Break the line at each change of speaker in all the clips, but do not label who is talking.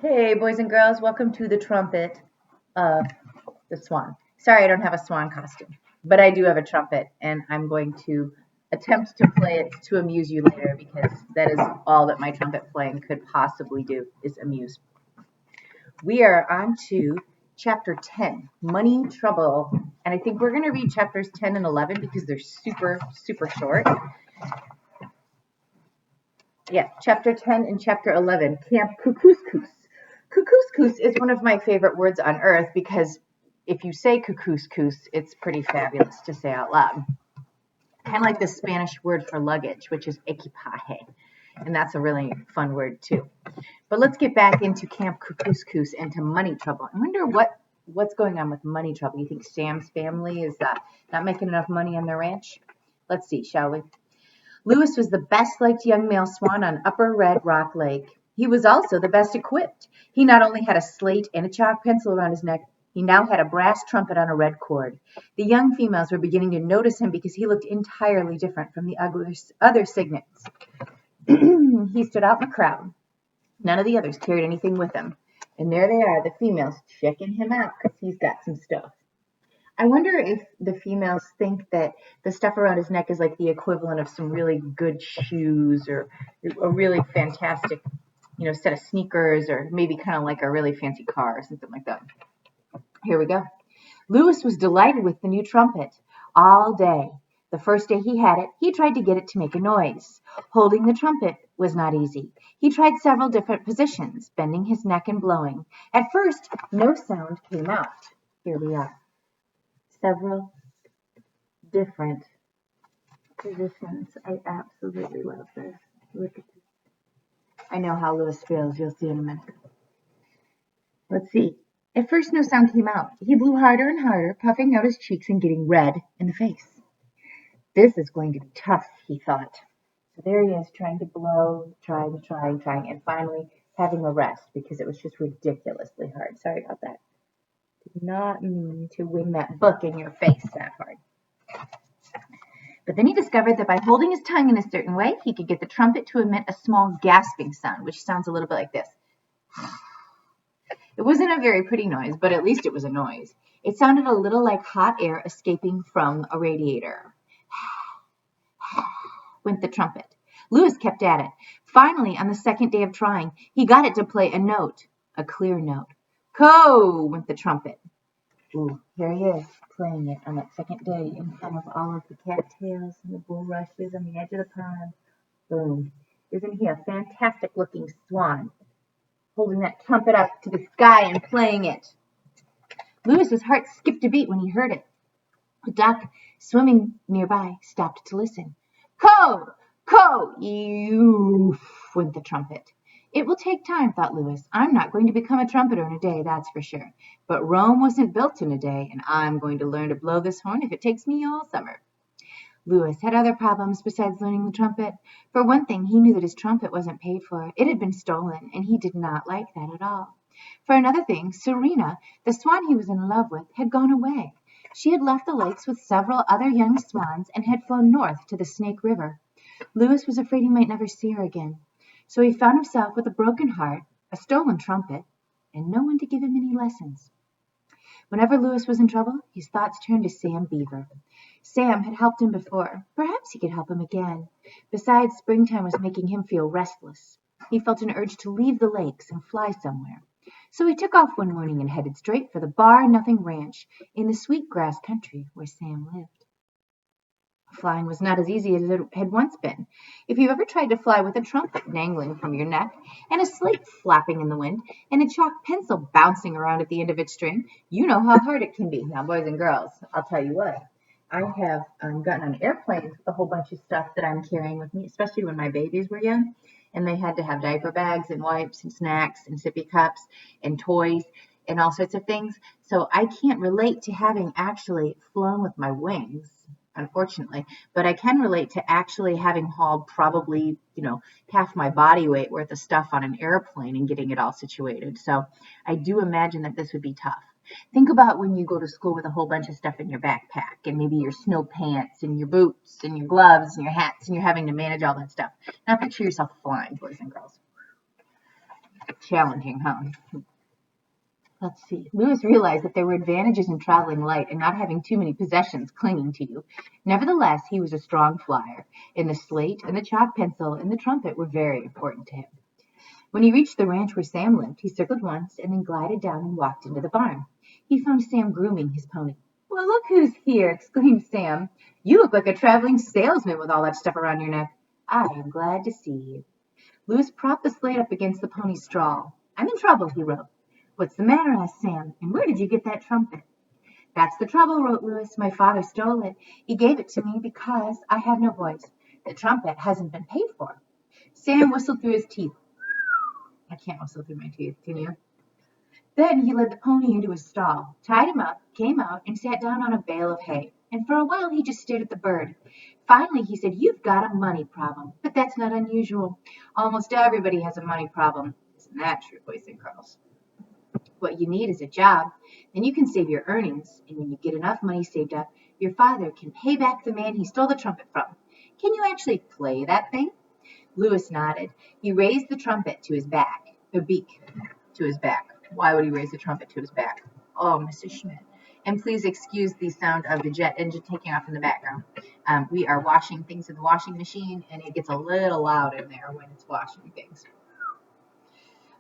Hey, boys and girls, welcome to the trumpet of the Swan. Sorry, I don't have a swan costume, but I do have a trumpet, and I'm going to attempt to play it to amuse you later because that is all that my trumpet playing could possibly do is amuse. We are on to chapter 10, Money Trouble, and I think we're going to read chapters 10 and 11 because they're super, super short. Yeah, chapter 10 and chapter 11, Camp Kukuskus. Kukuskus is one of my favorite words on earth because if you say kukuskus, it's pretty fabulous to say out loud. Kind of like the Spanish word for luggage, which is equipaje. And that's a really fun word too. But let's get back into Camp Kukuskus and to money trouble. I wonder what's going on with money trouble. You think Sam's family is not making enough money on their ranch? Let's see, shall we? Lewis was the best-liked young male swan on Upper Red Rock Lake. He was also the best equipped. He not only had a slate and a chalk pencil around his neck, he now had a brass trumpet on a red cord. The young females were beginning to notice him because he looked entirely different from the other cygnets. He stood out in the crowd. None of the others carried anything with them. And there they are, the females, checking him out because he's got some stuff. I wonder if the females think that the stuff around his neck is like the equivalent of some really good shoes or a really fantastic, set of sneakers or maybe kind of like a really fancy car or something like that. Here we go. Lewis was delighted with the new trumpet all day. The first day he had it, he tried to get it to make a noise. Holding the trumpet was not easy. He tried several different positions, bending his neck and blowing. At first, no sound came out. Here we are. Several different positions. I absolutely love this. Look at this. I know how Lewis feels. You'll see in a minute. Let's see. At first, no sound came out. He blew harder and harder, puffing out his cheeks and getting red in the face. This is going to be tough, he thought. So there he is, trying to blow, trying, and finally having a rest because it was just ridiculously hard. Sorry about that. Did not mean to wing that book in your face that hard. But then he discovered that by holding his tongue in a certain way, he could get the trumpet to emit a small gasping sound, which sounds a little bit like this. It wasn't a very pretty noise, but at least it was a noise. It sounded a little like hot air escaping from a radiator. Went the trumpet. Lewis kept at it. Finally, on the second day of trying, he got it to play a note, a clear note. Ko! Went the trumpet. Ooh, here he is, playing it on that second day in front of all of the cattails and the bulrushes on the edge of the pond. Boom. Isn't he a fantastic-looking swan, holding that trumpet up to the sky and playing it? Lewis's heart skipped a beat when he heard it. A duck swimming nearby stopped to listen. Ko! Ko! Eeeeoof! Went the trumpet. It will take time, thought Lewis. I'm not going to become a trumpeter in a day, that's for sure. But Rome wasn't built in a day, and I'm going to learn to blow this horn if it takes me all summer. Lewis had other problems besides learning the trumpet. For one thing, he knew that his trumpet wasn't paid for. It had been stolen, and he did not like that at all. For another thing, Serena, the swan he was in love with, had gone away. She had left the lakes with several other young swans and had flown north to the Snake River. Lewis was afraid he might never see her again. So he found himself with a broken heart, a stolen trumpet, and no one to give him any lessons. Whenever Lewis was in trouble, his thoughts turned to Sam Beaver. Sam had helped him before. Perhaps he could help him again. Besides, springtime was making him feel restless. He felt an urge to leave the lakes and fly somewhere. So he took off one morning and headed straight for the Bar Nothing Ranch in the sweet grass country where Sam lived. Flying was not as easy as it had once been. If you've ever tried to fly with a trumpet dangling from your neck, and a slate flapping in the wind, and a chalk pencil bouncing around at the end of its string, you know how hard it can be. Now, boys and girls, I'll tell you what. I have gotten on airplanes with a whole bunch of stuff that I'm carrying with me, especially when my babies were young, and they had to have diaper bags and wipes and snacks and sippy cups and toys and all sorts of things. So I can't relate to having actually flown with my wings, unfortunately, but I can relate to actually having hauled probably, half my body weight worth of stuff on an airplane and getting it all situated. So I do imagine that this would be tough. Think about when you go to school with a whole bunch of stuff in your backpack and maybe your snow pants and your boots and your gloves and your hats and you're having to manage all that stuff. Now picture yourself flying, boys and girls. Challenging, huh? Let's see. Lewis realized that there were advantages in traveling light and not having too many possessions clinging to you. Nevertheless, he was a strong flyer, and the slate and the chalk pencil and the trumpet were very important to him. When he reached the ranch where Sam lived, he circled once and then glided down and walked into the barn. He found Sam grooming his pony. "Well, look who's here!" exclaimed Sam. "You look like a traveling salesman with all that stuff around your neck." "I am glad to see you." Lewis propped the slate up against the pony's stall. "I'm in trouble," he wrote. "What's the matter?" asked Sam. "And where did you get that trumpet?" "That's the trouble," wrote Lewis. "My father stole it. He gave it to me because I have no voice. The trumpet hasn't been paid for." Sam whistled through his teeth. I can't whistle through my teeth, can you? Then he led the pony into his stall, tied him up, came out, and sat down on a bale of hay. And for a while he just stared at the bird. Finally he said, "You've got a money problem." But that's not unusual. Almost everybody has a money problem. Isn't that true, boys and girls? What you need is a job. Then you can save your earnings. And when you get enough money saved up, your father can pay back the man he stole the trumpet from. Can you actually play that thing? Lewis nodded. He raised the trumpet to his back, the beak to his back. Why would he raise the trumpet to his back? Oh, Mrs. Schmidt. And please excuse the sound of the jet engine taking off in the background. We are washing things in the washing machine, and it gets a little loud in there when it's washing things.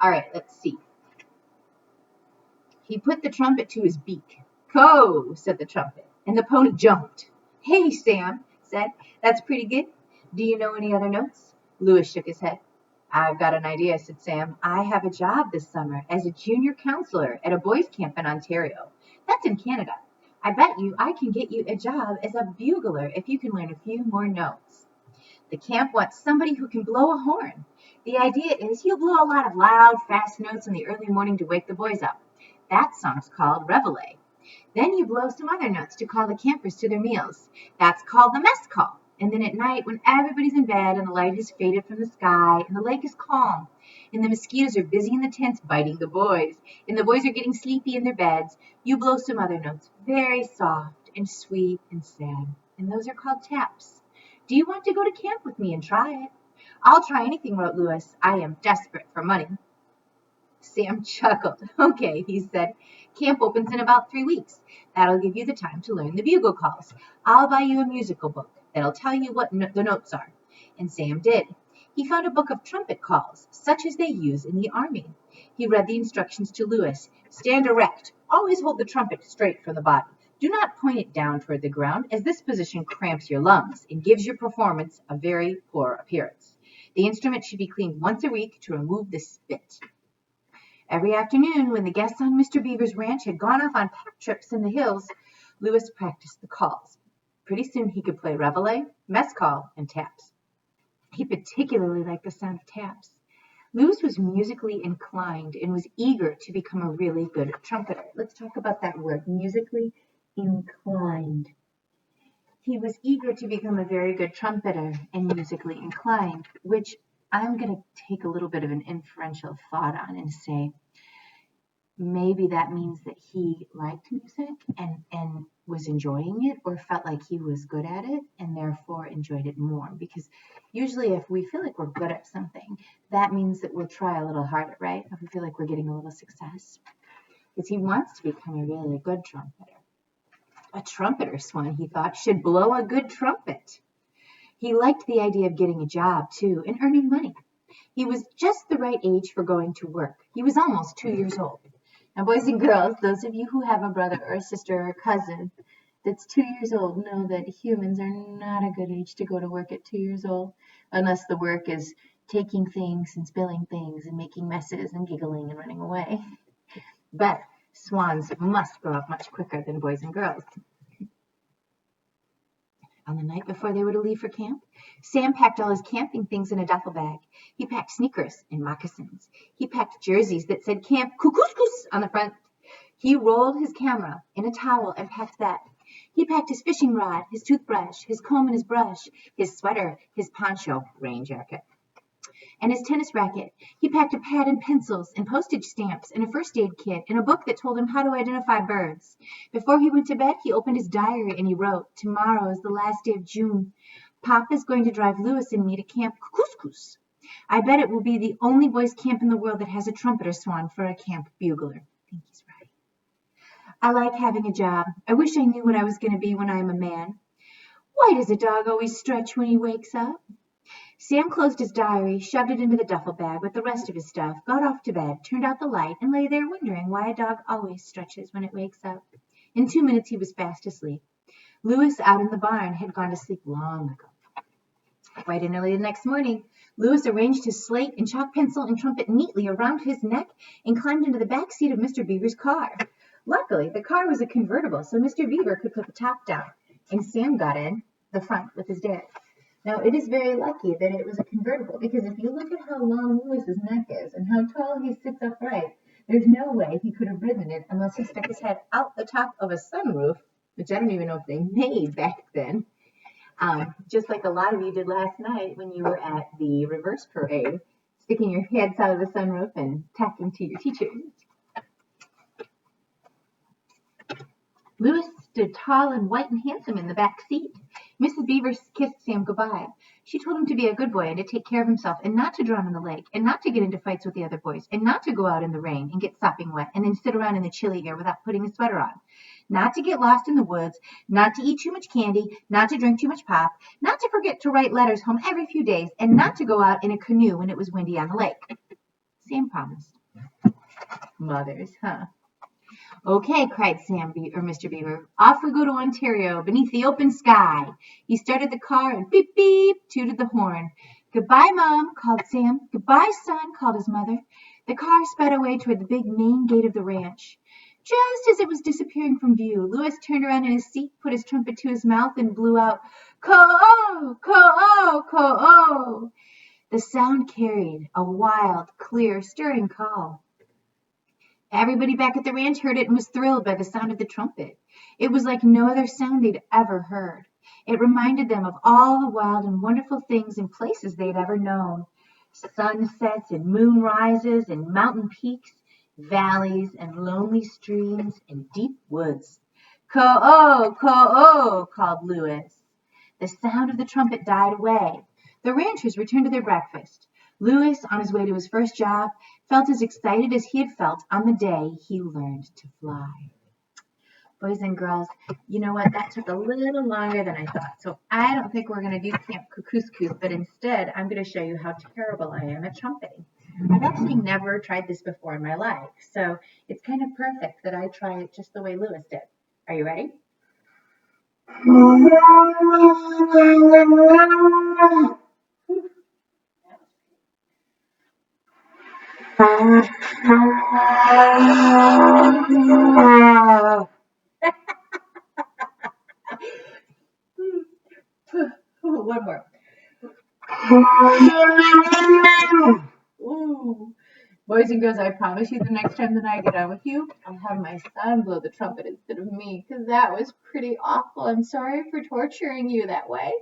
All right, let's see. He put the trumpet to his beak. "Go," said the trumpet, and the pony jumped. "Hey, Sam," said, "that's pretty good. Do you know any other notes?" Lewis shook his head. "I've got an idea," said Sam. "I have a job this summer as a junior counselor at a boys' camp in Ontario. That's in Canada. I bet you I can get you a job as a bugler if you can learn a few more notes. The camp wants somebody who can blow a horn. The idea is you'll blow a lot of loud, fast notes in the early morning to wake the boys up. That song's called Reveille. Then you blow some other notes to call the campers to their meals. That's called the mess call. And then at night, when everybody's in bed and the light has faded from the sky and the lake is calm and the mosquitoes are busy in the tents biting the boys and the boys are getting sleepy in their beds, you blow some other notes, very soft and sweet and sad. And those are called taps. Do you want to go to camp with me and try it?" "I'll try anything," wrote Lewis. "I am desperate for money." Sam chuckled. "Okay," he said. "Camp opens in about 3 weeks. That'll give you the time to learn the bugle calls. I'll buy you a musical book that'll tell you what the notes are." And Sam did. He found a book of trumpet calls, such as they use in the army. He read the instructions to Lewis. "Stand erect. Always hold the trumpet straight from the body. Do not point it down toward the ground, as this position cramps your lungs and gives your performance a very poor appearance. The instrument should be cleaned once a week to remove the spit." Every afternoon, when the guests on Mr. Beaver's ranch had gone off on pack trips in the hills, Lewis practiced the calls. Pretty soon he could play reveille, mess call, and taps. He particularly liked the sound of taps. Lewis was musically inclined and was eager to become a really good trumpeter. Let's talk about that word, musically inclined. He was eager to become a very good trumpeter and musically inclined, which I'm going to take a little bit of an inferential thought on and say maybe that means that he liked music and was enjoying it, or felt like he was good at it and therefore enjoyed it more. Because usually if we feel like we're good at something, that means that we'll try a little harder, right? If we feel like we're getting a little success. Because he wants to become a really good trumpeter. A trumpeter, Swan, he thought, should blow a good trumpet. He liked the idea of getting a job, too, and earning money. He was just the right age for going to work. He was almost 2 years old. Now, boys and girls, those of you who have a brother or a sister or a cousin that's 2 years old know that humans are not a good age to go to work at 2 years old, unless the work is taking things and spilling things and making messes and giggling and running away. But swans must grow up much quicker than boys and girls. On the night before they were to leave for camp, Sam packed all his camping things in a duffel bag. He packed sneakers and moccasins. He packed jerseys that said Camp Kukuskus on the front. He rolled his camera in a towel and packed that. He packed his fishing rod, his toothbrush, his comb and his brush, his sweater, his poncho, rain jacket, and his tennis racket. He packed a pad and pencils and postage stamps and a first aid kit and a book that told him how to identify birds. Before he went to bed, he opened his diary and he wrote, "Tomorrow is the last day of June. Papa's going to drive Lewis and me to Camp Kukuskus. I bet it will be the only boys' camp in the world that has a trumpeter Swan for a camp bugler. I think he's right. I like having a job. I wish I knew what I was going to be when I am a man. Why does a dog always stretch when he wakes up? Sam closed his diary, shoved it into the duffel bag with the rest of his stuff, got off to bed, turned out the light, and lay there wondering why a dog always stretches when it wakes up. In 2 minutes he was fast asleep. Louis, out in the barn, had gone to sleep long ago. Bright and early the next morning, Louis arranged his slate and chalk pencil and trumpet neatly around his neck and climbed into the back seat of Mr. Beaver's car. Luckily, the car was a convertible, so Mr. Beaver could put the top down, and Sam got in the front with his dad. Now, it is very lucky that it was a convertible, because if you look at how long Louis's neck is and how tall he sits upright, there's no way he could have ridden it unless he stuck his head out the top of a sunroof, which I don't even know if they made back then, just like a lot of you did last night when you were at the reverse parade, sticking your heads out of the sunroof and talking to your teachers. Louis stood tall and white and handsome in the back seat. Mrs. Beaver kissed Sam goodbye. She told him to be a good boy and to take care of himself and not to drown in the lake and not to get into fights with the other boys and not to go out in the rain and get sopping wet and then sit around in the chilly air without putting a sweater on. Not to get lost in the woods, not to eat too much candy, not to drink too much pop, not to forget to write letters home every few days, and not to go out in a canoe when it was windy on the lake. Sam promised. Mothers, huh? Okay, cried Mr. Beaver. Off we go to Ontario, beneath the open sky. He started the car and beep, beep, tooted the horn. Goodbye, Mom, called Sam. Goodbye, son, called his mother. The car sped away toward the big main gate of the ranch. Just as it was disappearing from view, Louis turned around in his seat, put his trumpet to his mouth, and blew out, "Ko-oh, ko-oh, ko-oh." The sound carried a wild, clear, stirring call. Everybody back at the ranch heard it and was thrilled by the sound of the trumpet. It was like no other sound they'd ever heard. It reminded them of all the wild and wonderful things and places they'd ever known. Sunsets and moonrises and mountain peaks, valleys and lonely streams and deep woods. "Ko-oh, ko-oh," called Louis. The sound of the trumpet died away. The ranchers returned to their breakfast. Louis, on his way to his first job, felt as excited as he had felt on the day he learned to fly. Boys and girls, you know what? That took a little longer than I thought. So I don't think we're going to do Camp Cuckoo's, but instead I'm going to show you how terrible I am at trumpeting. I've actually never tried this before in my life, so it's kind of perfect that I try it just the way Louis did. Are you ready? One more. Ooh. Boys and girls, I promise you the next time that I get on with you, I'll have my son blow the trumpet instead of me, because that was pretty awful. I'm sorry for torturing you that way.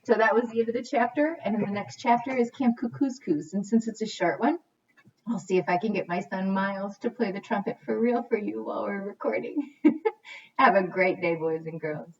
So that was the end of the chapter, and in the next chapter is Camp Cuckoo's. And since it's a short one, I'll see if I can get my son Miles to play the trumpet for real for you while we're recording. Have a great day, boys and girls.